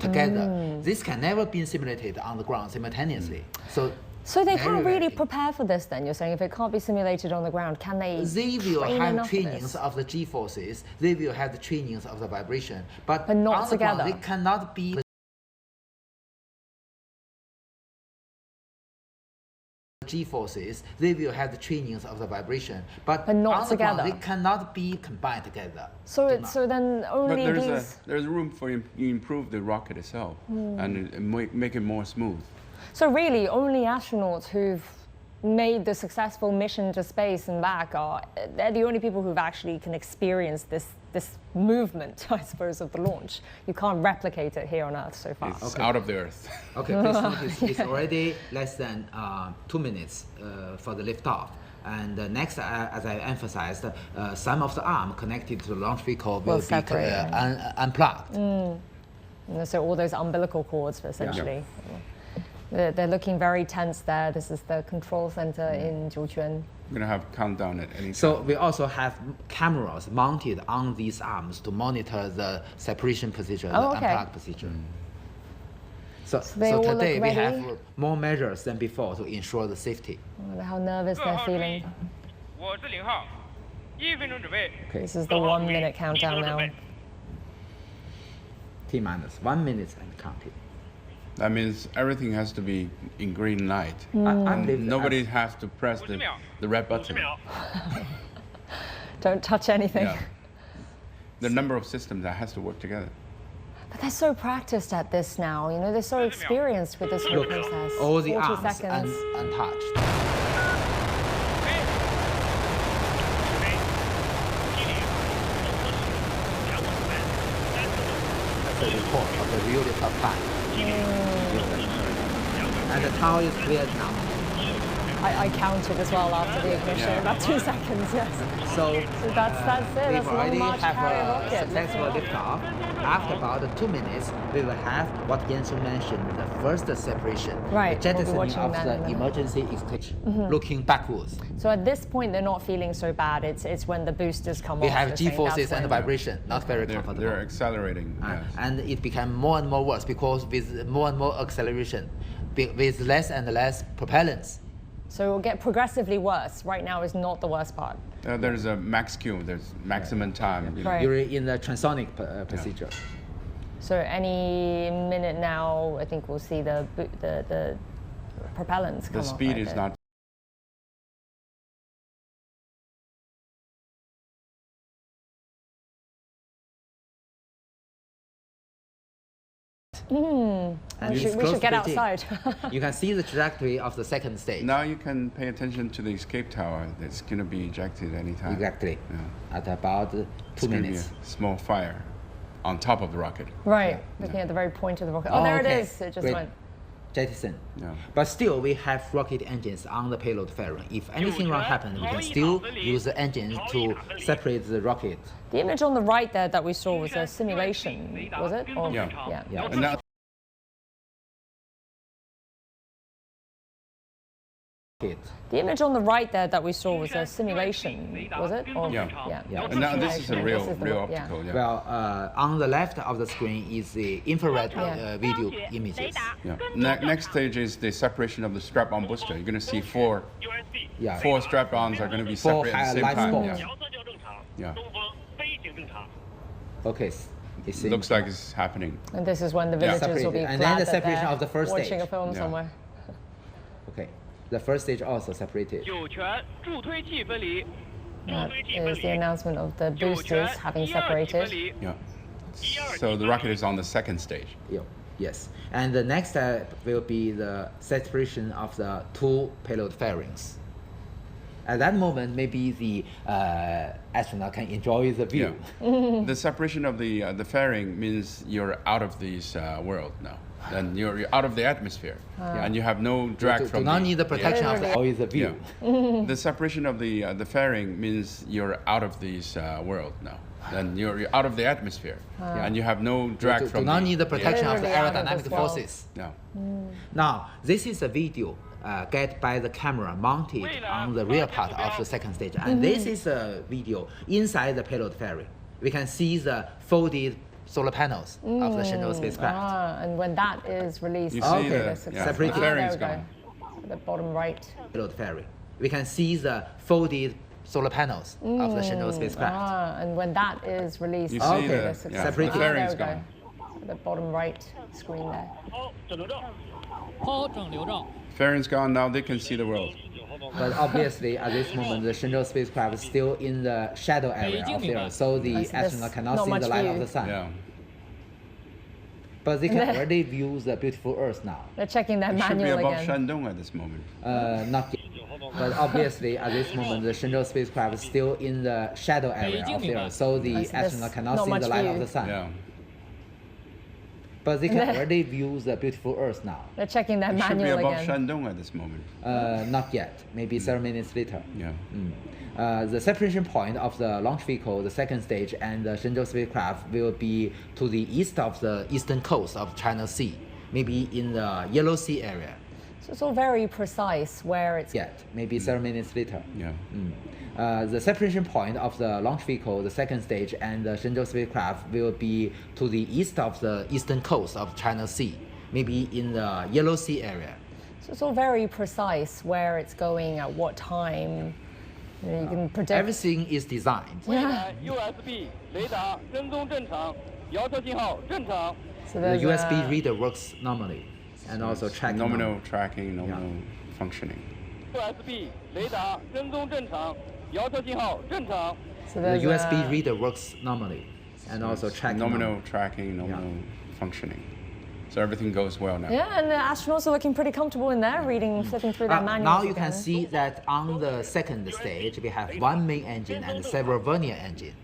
together. This can never be simulated on the ground simultaneously. So they can't really prepare for this then, you're saying? If it can't be simulated on the ground, can they will have trainings trainings of the G-forces, they will have the trainings of the vibration, but not on together. The ground, they cannot be G-forces, they will have the trainings of the vibration, but not on the together. Ground, they cannot be combined together. So then only there's room for you improve the rocket itself and make it more smooth. So really, only astronauts who've made the successful mission to space and back they're the only people who've actually can experience this movement, I suppose, of the launch. You can't replicate it here on Earth so far. It's out of the Earth. Okay, please notice it's already less than 2 minutes for the liftoff. And next, as I emphasized, some of the arm connected to the launch vehicle will be unplugged. So all those umbilical cords, essentially. They're looking very tense there. This is the control center in Zhuquan. We're going to have countdown at any time. So we also have cameras mounted on these arms to monitor the separation position, the unplugged position. So today we have more measures than before to ensure the safety. I wonder how nervous they're feeling. Okay, this is the 1 minute countdown now. T-minus 1 minute and counting. That means everything has to be in green light. Nobody has to press the red button. Don't touch anything. Yeah. The number of systems that has to work together. But they're so practiced at this now, you know, they're so experienced with this whole process. All the 40 arms seconds. untouched. That's the report of the real liftoff time. And the tower is cleared now. I counted as well after the ignition, about 2 seconds, yes. So that's it. We've already Long March have carrier a rocket. successful liftoff. After about 2 minutes, we will have what Yansu mentioned, the first separation. Right, The jettisoning we'll be of watching that the in a emergency extinction, looking backwards. So at this point, they're not feeling so bad. It's when the boosters come We off. have they're saying G-forces that's and when- vibration, not very comfortable. They're accelerating. Yes. And it became more and more worse because with more and more acceleration, with less and less propellants. So it will get progressively worse. Right now is not the worst part. There's a max Q, there's maximum time. You know. Right. You're in the transonic procedure. So any minute now, I think we'll see the propellants come The off, speed right? is not. We should get outside. You can see the trajectory of the second stage. Now you can pay attention to the escape tower. It's going to be ejected anytime. Exactly. Yeah. At about 2 It's going to be minutes. a small fire on top of the rocket. Right, looking at the very point of the rocket. Oh, there it is. It just Great. went. Jettison. Yeah. But still, we have rocket engines on the payload fairing. If anything wrong happens, we can still use the engines to separate the rocket. The image on the right there that we saw was a simulation, was it? Or, Yeah. yeah. And now The image on the right there that we saw was a simulation, was it? Or, Yeah. Yeah. And now this is a real yeah. optical. Yeah. Well, on the left of the screen is the infrared video images. Yeah. Next stage is the separation of the strap-on booster. You're going to see four strap-ons are going to be Four separate at the same light time. spots. Yeah. Okay. It looks like it's happening. And this is when the Yeah. visitors will be And glad then the that separation they're of the first watching stage. a film Yeah. somewhere. Okay. The first stage also separated. That is the announcement of the boosters having separated. Yeah. So the rocket is on the second stage. Yeah. Yes. And the next step will be the separation of the two payload fairings. At that moment, maybe the astronaut can enjoy the view. Yeah. The separation of the fairing means you're out of this world now. Then you're out of the atmosphere, and you have no drag from. Do not need the protection of the view. Yeah. The separation of the fairing means you're out of this world now. Then you're out of the atmosphere, and you have no drag from. Do not need the protection of the Literally out of aerodynamic this world. forces. Yeah. Now, this is a video get by the camera mounted on the rear part of the second stage, and this is a video inside the payload fairing. We can see the folded solar panels of the Shenzhou spacecraft. And when that is released, You see Okay. the Separated. fairing's there we gone. go. The bottom right. Below the fairing, we can see the folded solar panels of the Shenzhou spacecraft. And when that is released, You see Okay. the Separated. fairing's there we gone. go. The bottom right screen there. 抛整流罩。 Fairing's gone now. They can see the world. But obviously, at this moment, the Shenzhou spacecraft is still in the shadow area of the Earth, so the Yes, there's astronaut cannot not see much the light view. of the sun. Yeah. But they can already view the beautiful Earth now. They're checking their It should be manual above again. Shandong at this moment. Not yet. But obviously, at this moment, the Shenzhou spacecraft is still in the shadow area of the Earth, so the Yes, there's astronaut cannot not see much the light view. of the sun. Yeah. But they can already view the beautiful Earth now. They're checking their It should be manual above again. Shandong at this moment. Not yet. Maybe 7 minutes later. Yeah. The separation point of the launch vehicle, the second stage, and the Shenzhou spacecraft will be to the east of the eastern coast of China Sea, maybe in the Yellow Sea area. So it's all very precise where it's. Yet, maybe 7 minutes later. Yeah. The separation point of the launch vehicle, the second stage, and the Shenzhou spacecraft will be to the east of the eastern coast of China Sea, maybe in the Yellow Sea area. So it's all very precise where it's going at what time. You can predict. Everything is designed. 未来 USB 雷达跟踪正常，遥测信号正常。 So The there's USB a- reader works normally, and also tracking. Nominal tracking, nominal functioning. USB 雷达跟踪正常，遥测信号正常。 So The there's USB a- reader works normally, and also tracking. Nominal tracking, nominal functioning. So everything goes well now. Yeah, and the astronauts are looking pretty comfortable in there, flipping through their manuals. Now you again. can see that on the second stage we have one main engine and several vernier engines.